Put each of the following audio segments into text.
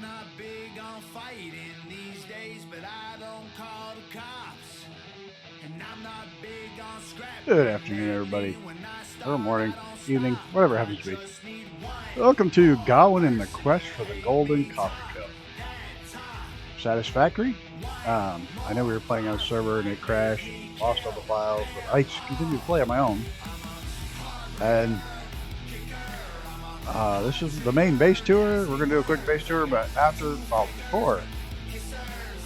I'm not big on fighting these days, but I don't call the cops. And I'm not big on scrapping. Good afternoon, everybody. Or morning, evening, whatever happens to be. Welcome to Gawin and the Quest for the Golden Coffee Cup. Satisfactory? I know we were playing on a server and it crashed and lost all the files, but I continued to play on my own. And this is the main base tour. We're going to do a quick base tour, but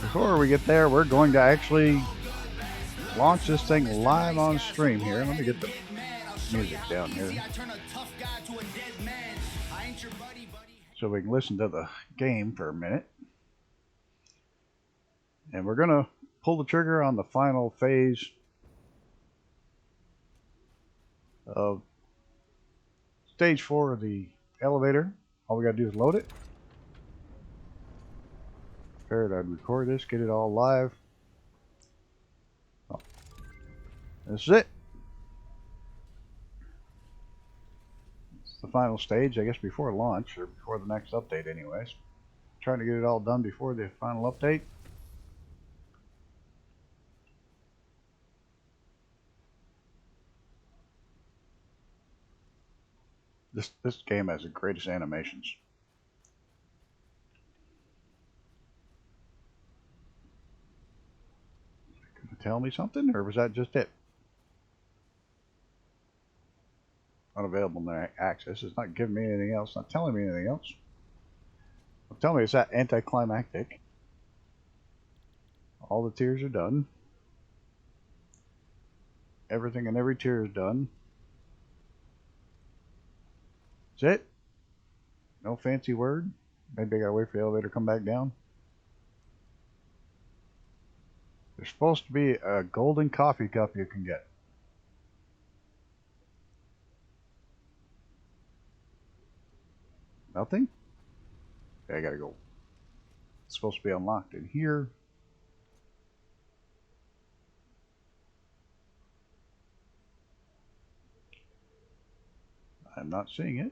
before we get there, we're going to actually launch this thing live on stream here. Let me get the music down here so we can listen to the game for a minute. And we're going to pull the trigger on the final phase of stage 4 of the elevator. All we got to do is load it. Figured I'd record this, get it all live. Oh. This is it. It's the final stage, I guess, before launch, or before the next update anyways. Trying to get it all done before the final update. This game has the greatest animations. Gonna tell me something, or was that just it? Unavailable access. It's not giving me anything else. Not telling me anything else. Well, tell me it's that anticlimactic. All the tiers are done. Everything in every tier is done. That's it. No fancy word. Maybe I gotta wait for the elevator to come back down. There's supposed to be a golden coffee cup you can get. Nothing? Okay, I gotta go. It's supposed to be unlocked in here. I'm not seeing it.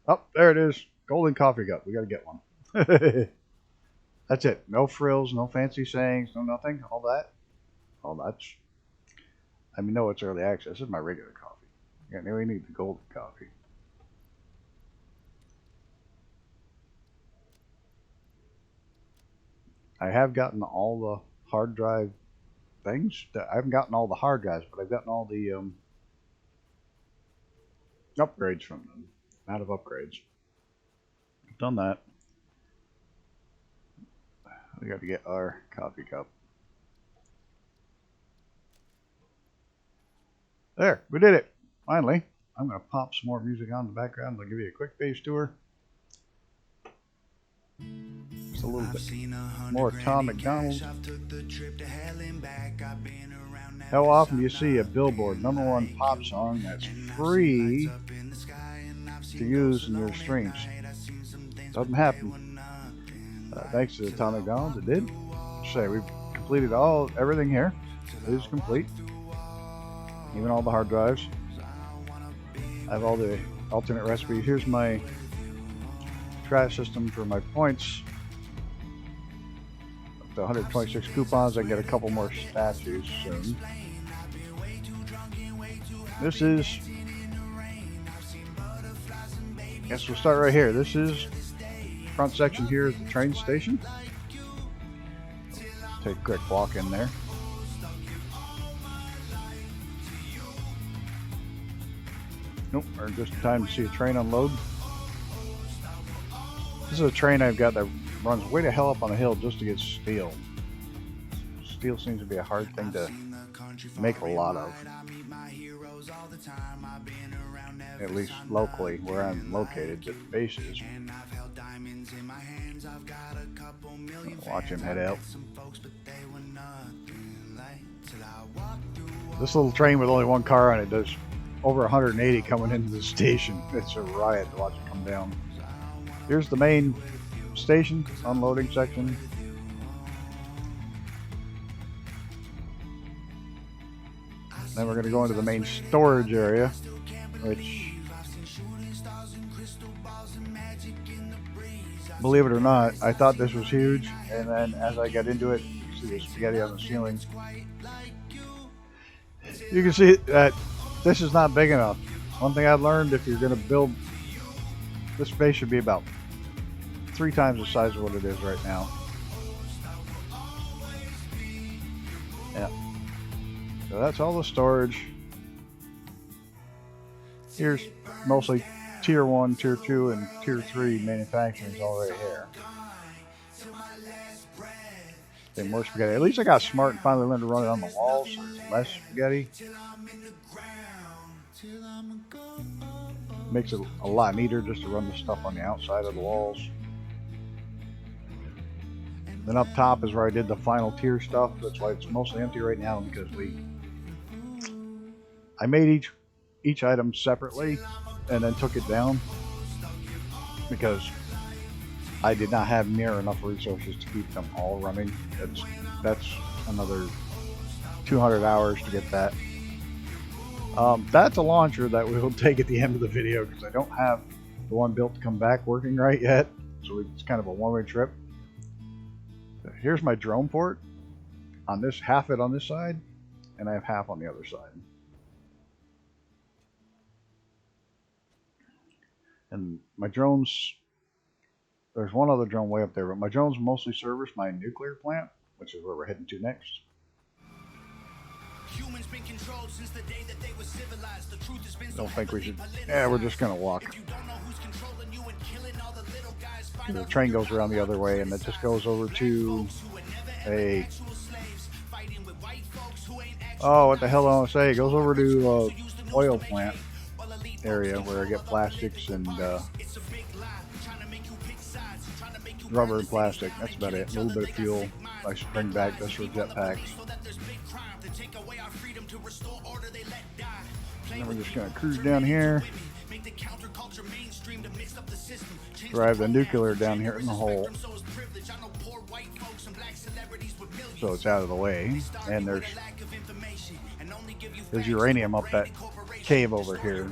Oh, there it is. Golden coffee cup. We gotta get one. That's it. No frills, no fancy sayings, no nothing. All that. All that's. I mean, no, it's early access. This is my regular coffee. Yeah, now we need the golden coffee. I have gotten all the hard drive things. I haven't gotten all the hard drives, but I've gotten all the upgrades from them. Out of upgrades. I've done that. We got to get our coffee cup. There, we did it. Finally. I'm going to pop some more music on in the background. I'll give you a quick base tour. Just a little bit more Tom McDonald. How often do you see a billboard, #1 pop song that's free to use in your streams? Doesn't happen. Thanks to Tom McDonald, it did. Say we've completed everything here. It is complete. Even all the hard drives. I have all the alternate recipes. Here's my trash system for my points. Up to 126 coupons. I can get a couple more statues soon. This is. Guess we'll start right here. This is front section here is the train station. Take a quick walk in there. Nope, or just time to see a train unload. This is a train I've got that runs way the hell up on the hill just to get steel. Steel seems to be a hard thing to make a lot of. At least locally, where I'm located, the base is. Watch him head out. This little train with only one car on it does over 180 coming into the station. It's a riot to watch it come down. Here's the main station, unloading section. Then we're going to go into the main storage area, which Believe it or not, I thought this was huge, and then as I got into it, you see the spaghetti on the ceiling. You can see that this is not big enough. One thing I learned, if you're going to build, this space should be about 3 times the size of what it is right now. Yeah. So that's all the storage. Here's mostly Tier 1, Tier 2, and Tier 3 manufacturing is all right here. Okay, more spaghetti. At least I got smart and finally learned to run it on the walls, so there's less spaghetti. Makes it a lot neater just to run the stuff on the outside of the walls. Then up top is where I did the final tier stuff. That's why it's mostly empty right now, because I made each item separately and then took it down because I did not have near enough resources to keep them all running. That's another 200 hours to get that. That's a launcher that we will take at the end of the video because I don't have the one built to come back working right yet. So it's kind of a one-way trip. Here's my drone port. On this, half it on this side, and I have half on the other side. And my drones, there's one other drone way up there, but my drones mostly service my nuclear plant, which is where we're heading to next. Humans been controlled since the day that they were civilized. The truth has been Don't think we should. Yeah, we're just gonna walk. The train goes around the other way, and it just goes over to a. Oh, what the hell do I want to say? It goes over to oil plant area where I get plastics and rubber and plastic. That's about it. A little bit of fuel. I should bring back just for jetpacks. And then we're just gonna cruise down here. Drive the nuclear down here in the hole, so it's out of the way. And there's uranium up that cave over here.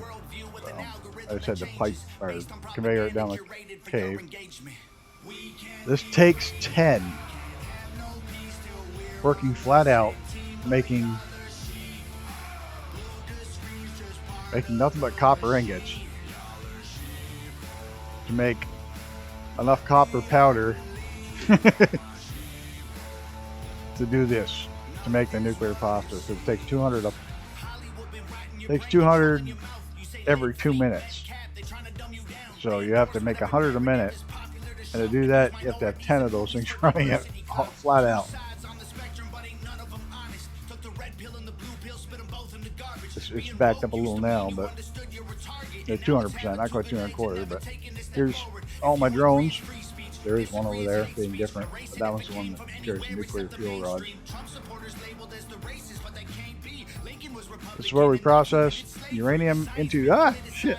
I just had to pipe or conveyor it down the cave. This takes 10, working flat out, making nothing but copper ingots to make enough copper powder to do this, to make the nuclear pasta. So it takes 200 up. Takes 200 every 2 minutes. So you have to make 100 a minute, and to do that, you have to have 10 of those things running it flat out. It's backed up a little now, but at 200%, not quite 225. But here's all my drones. There is one over there being different, but that one's the one that carries the nuclear fuel rods. This is where we process uranium into shit.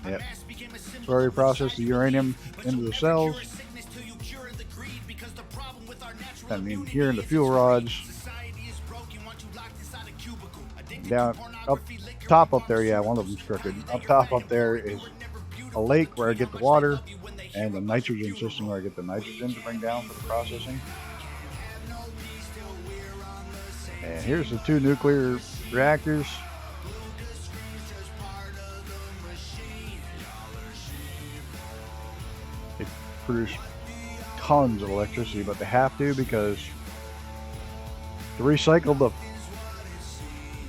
Yep. It's where we process the uranium into the cells. I mean, here in the fuel rods. Down up top up there, yeah, one of them's crooked. Up top up there is a lake where I get the water, and the nitrogen system where I get the nitrogen to bring down for the processing. And here's the 2 nuclear reactors. They produce tons of electricity, but they have to, because to recycle the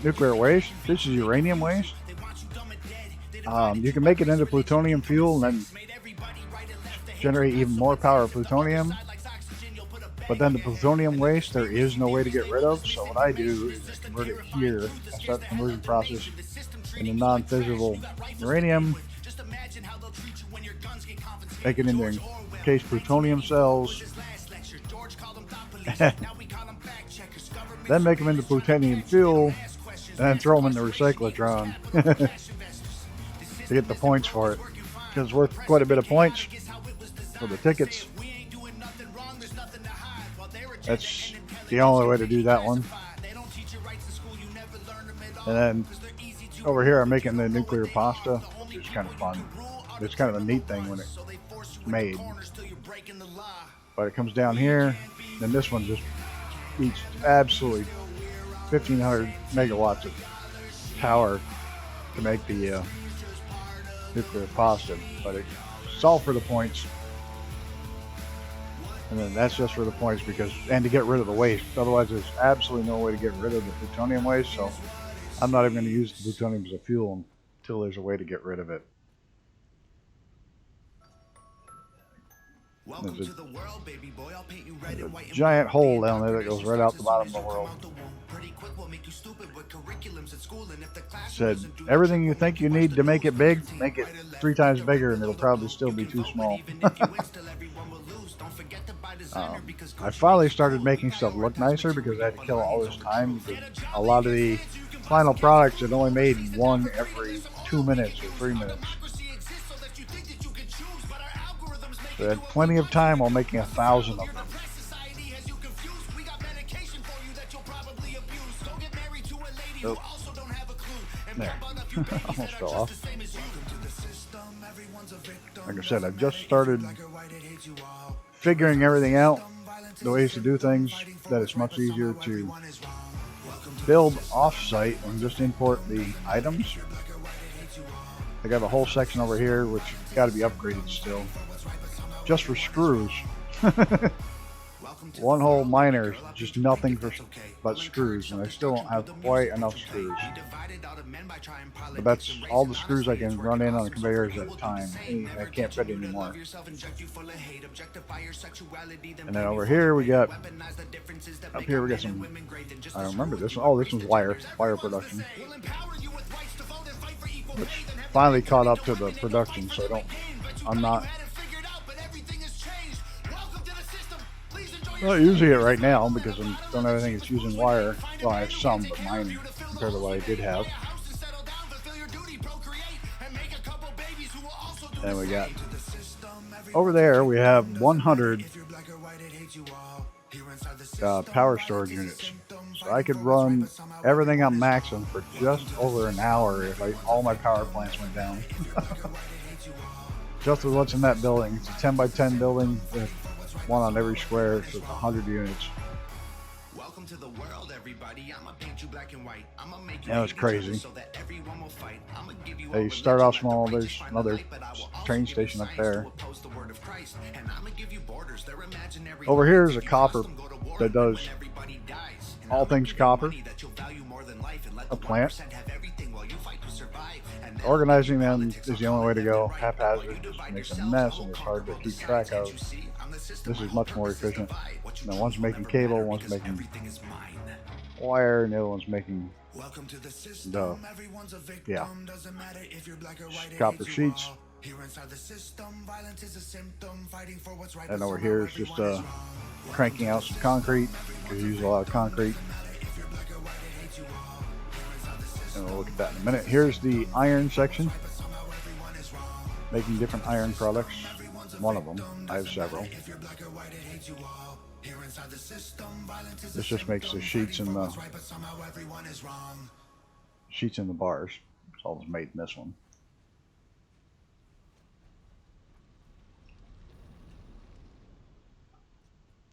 nuclear waste, this is uranium waste. You can make it into plutonium fuel and then generate even more power of plutonium. But then the plutonium waste, there is no way to get rid of. So what I do is convert it here. I start the conversion process into non-fissile uranium. Make it into encased plutonium cells. Then make them into plutonium fuel. And then throw them in the recyclotron to get the points for it. Because it's worth quite a bit of points for the tickets. That's the only way to do that one. And then over here I'm making the nuclear pasta, which is kind of fun. It's kind of a neat thing when made. But it comes down here, and this one just eats absolutely 1,500 megawatts of power to make the nuclear pasta. But it's all for the points. And then that's just for the points and to get rid of the waste. Otherwise, there's absolutely no way to get rid of the plutonium waste. So I'm not even going to use the plutonium as a fuel until there's a way to get rid of it. There's a giant hole down there that goes right out the bottom of the world. Said, everything you think you need to make it big, make it 3 times bigger and it'll probably still be too small. I finally started making stuff look nicer because I had to kill all this time. Because a lot of the final products had only made one every 2 minutes or 3 minutes. So I had plenty of time while making 1,000 of them. Oh. There. Almost fell off. Like I said, I've just started figuring everything out, the ways to do things, that it's much easier to build off-site and just import the items. I got a whole section over here which got to be upgraded still, just for screws. One whole miner, just nothing but screws, and I still don't have quite enough screws. But that's all the screws I can run in on the conveyors at a time. I can't fit anymore. And then over here we got, up here we got some, I don't remember this one. Oh, this one's wire production. Which finally caught up to the production, so I'm not using it right now because I don't have anything that's using wire. Well, I have some, but mine compared to what I did have. And we got over there we have 100 power storage units. So I could run everything on maximum for just over an hour if all my power plants went down. Just with what's in that building. It's a 10 by 10 building with one on every square, so it's 100 units. Welcome to the world, everybody. I'm gonna paint you black and white. I'm gonna make you that was crazy. So that everyone will fight. I'm gonna give you they start off small. There's another train station up there. Over here is a copper that does all things copper. A plant. Organizing them is the only way to go. Haphazard just makes a mess and it's hard to keep track of. This is much more efficient. Now one's making cable, one's making wire, and the other one's making the copper sheets. And over here is just cranking out some concrete because you use a lot of concrete. And we'll look at that in a minute. Here's the iron section, making different iron products. One of them, I have several. This just makes the sheets and the bars. It's all made in this one.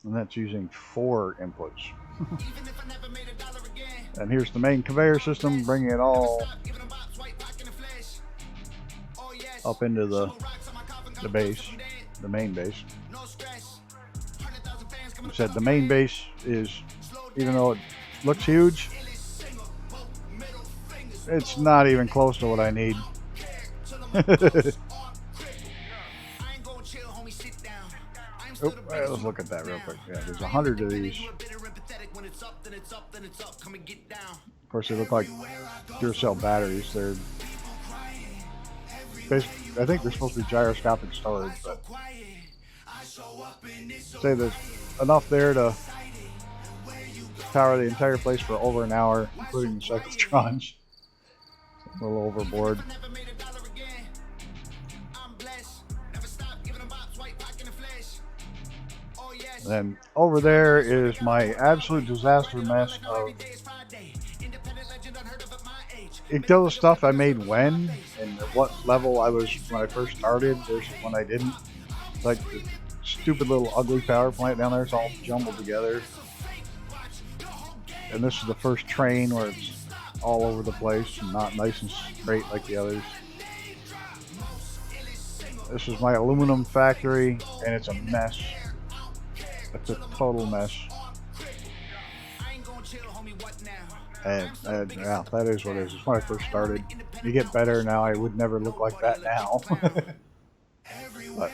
And that's using 4 inputs. And here's the main conveyor system, bringing it all up into the base, the main base. I said the main base is, even though it looks huge, it's not even close to what I need. Oh, let's look at that real quick. Yeah, there's 100 of these. Of course, they look like Duracell batteries. They're basically, I think they're supposed to be gyroscopic storage, but say there's enough there to power the entire place for over an hour, including the cyclotrons. A little overboard. And then over there is my absolute disaster mess of it tells stuff I made when and at what level I was when I first started versus when I didn't. like the stupid little ugly power plant down there. It's all jumbled together. And this is the first train where it's all over the place and not nice and straight like the others. This is my aluminum factory, and it's a mess. It's a total mess. And yeah, that is what it is. It's when I first started. You get better now. I would never look like that now. But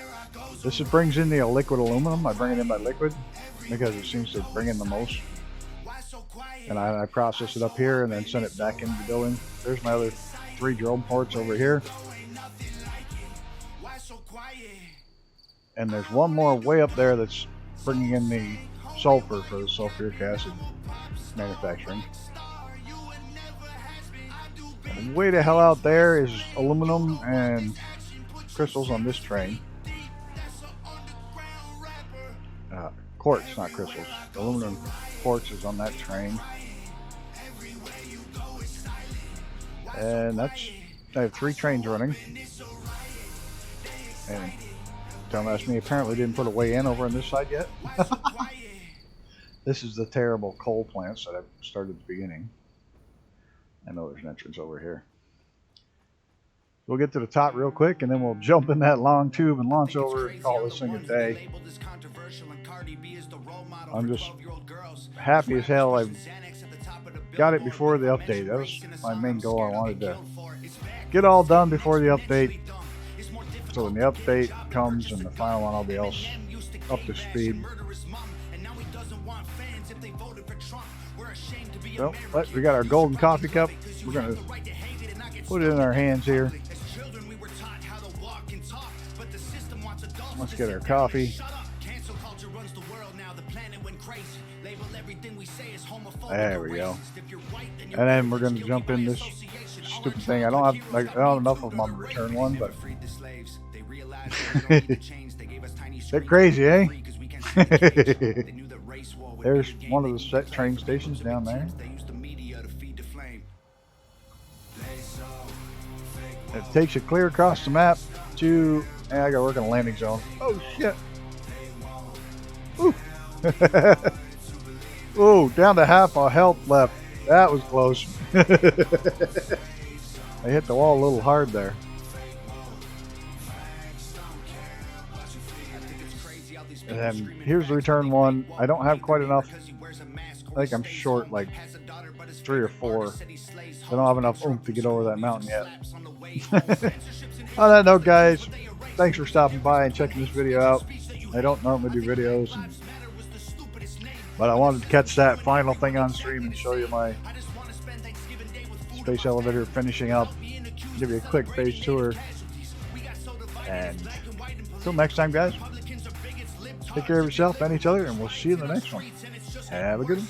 this brings in the liquid aluminum. I bring it in by liquid because it seems to bring in the most. And I process it up here and then send it back into the building. There's my other 3 drill ports over here. And there's one more way up there that's bringing in the sulfur for the sulfuric acid manufacturing. And way the hell out there is aluminum and crystals on this train. Quartz, not crystals. Aluminum quartz is on that train. And that's, I have 3 trains running. And don't ask me, apparently didn't put a way in over on this side yet. This is the terrible coal plants that I started at the beginning. I know there's an entrance over here. We'll get to the top real quick and then we'll jump in that long tube and launch over and call this thing a day. I'm just happy as hell I got it before the update. That was my main goal. I wanted to get all done before the update. So when the update comes and the final one, I'll be all up to speed. Well, we got our golden coffee cup. We're going to put it in our hands here. Let's get our coffee. There we go. And then we're going to jump in this stupid thing. I don't have enough of them on the return one, but they're crazy, eh? There's one of the set train stations down there. It takes you clear across the map to. I gotta work on a landing zone. Oh shit! Ooh. Ooh, down to half a health left. That was close. I hit the wall a little hard there. And then here's the return one. I don't have quite enough. I think I'm short like 3 or 4. I don't have enough oomph to get over that mountain yet. On that note, guys, thanks for stopping by and checking this video out. I don't normally do videos, but I wanted to catch that final thing on stream and show you my space elevator finishing up. Give you a quick phase tour. And until next time, guys, take care of yourself and each other, and we'll see you in the next one. Have a good one.